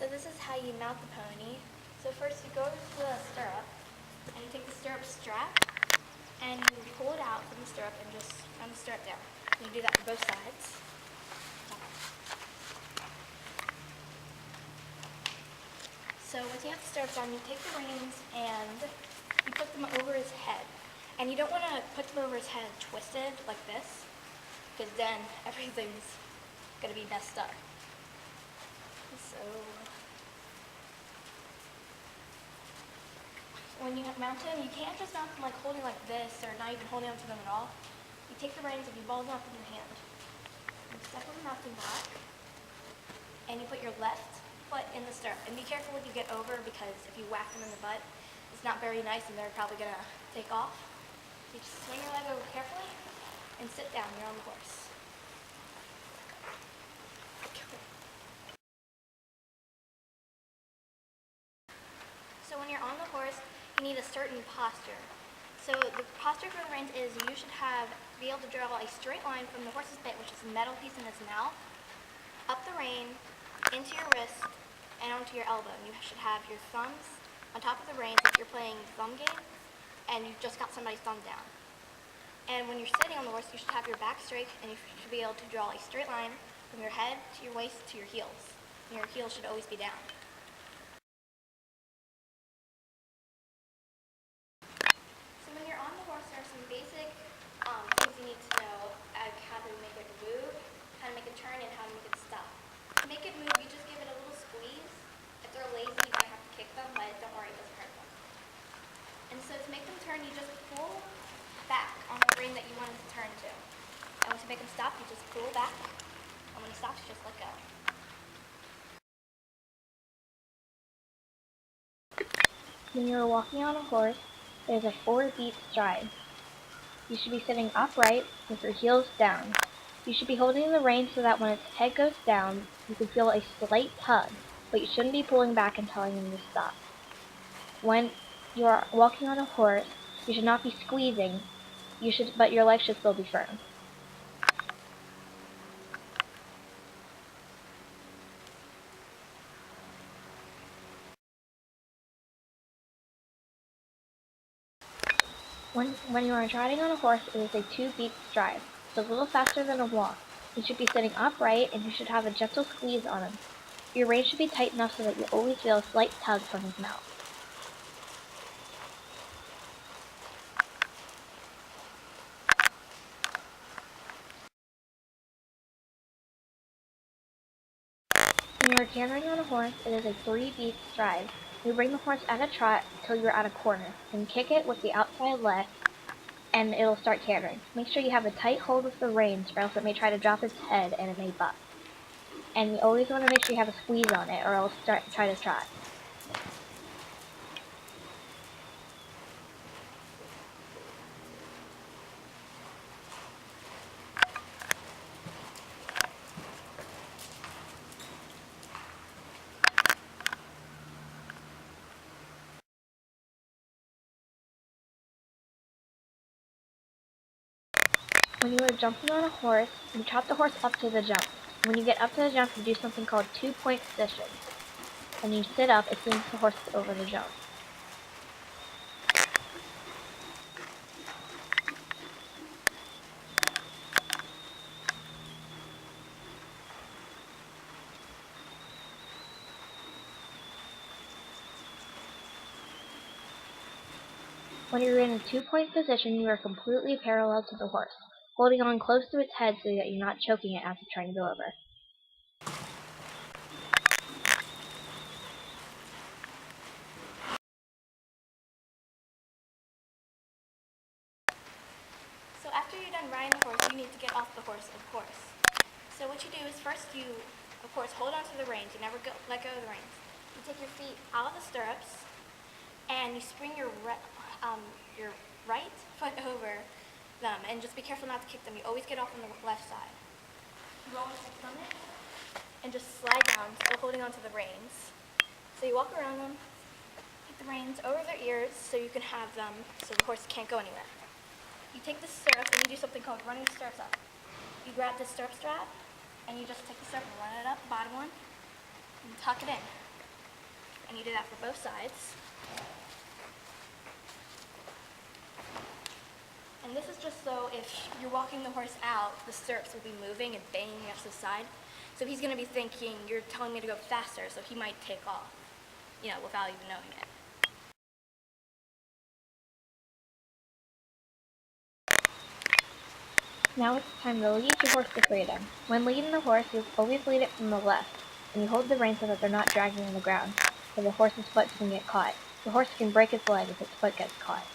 So this is how you mount the pony. So first you go to the stirrup, and you take the stirrup strap, and you pull it out from the stirrup and just run the stirrup down. And you do that for both sides. So once you have the stirrups on, you take the reins and you put them over his head. And you don't want to put them over his head twisted like this, because then everything's going to be messed up. So when you mount him, you can't just mount them like holding like this or not even holding onto them at all. You take the reins and you ball them up in your hand. You step on the mounting block, and you put your left foot in the stirrup. And be careful when you get over, because if you whack them in the butt, it's not very nice and they're probably going to take off. So you just swing your leg over carefully and sit down. You're on the horse. So when you're on the horse, you need a certain posture. So the posture for the reins is you should be able to draw a straight line from the horse's bit, which is the metal piece in his mouth, up the rein, into your wrist, and onto your elbow. And you should have your thumbs on top of the reins if you're playing thumb game, and you've just got somebody's thumb down. And when you're sitting on the horse, you should have your back straight, and you should be able to draw a straight line from your head to your waist to your heels. And your heels should always be down. Some basic things you need to know, like how to make it move, how to make it turn, and how to make it stop. To make it move, you just give it a little squeeze. If they're lazy, you might have to kick them, but don't worry, it doesn't hurt them. And so to make them turn, you just pull back on the rein that you want it to turn to. And to make them stop, you just pull back, and when it stops, you just let go. When you're walking on a horse, there's a 4-beat stride. You should be sitting upright with your heels down. You should be holding the rein so that when its head goes down, you can feel a slight tug, but you shouldn't be pulling back and telling him to stop. When you are walking on a horse, you should not be squeezing, but your legs should still be firm. When you are riding on a horse, it is a 2-beat stride. It's a little faster than a walk. You should be sitting upright, and you should have a gentle squeeze on him. Your rein should be tight enough so that you always feel a slight tug from his mouth. When you are cantering on a horse, it is a 3-beat stride. You bring the horse at a trot until you are at a corner, then kick it with the outside leg, and it'll start cantering. Make sure you have a tight hold of the reins, or else it may try to drop its head and it may buck. And you always want to make sure you have a squeeze on it, or else try to trot. When you are jumping on a horse, you trot the horse up to the jump. When you get up to the jump, you do something called 2-point position, and you sit up as soon as the horse is over the jump. When you're in a 2-point position, you are completely parallel to the horse, holding on close to its head so that you're not choking it as it's trying to go over. So after you're done riding the horse, you need to get off the horse, of course. So what you do is first you, of course, hold on to the reins. You never let go of the reins. You take your feet out of the stirrups, and you spring your right foot over them, and just be careful not to kick them. You always get off on the left side. You always sit on it, and just slide down, still holding onto the reins. So you walk around them, take the reins over their ears so you can have them so the horse can't go anywhere. You take the stirrups and you do something called running the stirrups up. You grab the stirrup strap, and you just take the stirrup and run it up, the bottom one, and tuck it in. and you do that for both sides. And this is just so if you're walking the horse out, the stirrups will be moving and banging against the side. So he's going to be thinking, you're telling me to go faster, so he might take off, without even knowing it. Now it's time to lead your horse to freedom. When leading the horse, you always lead it from the left, and you hold the rein so that they're not dragging on the ground, so the horse's foot doesn't get caught. The horse can break its leg if its foot gets caught.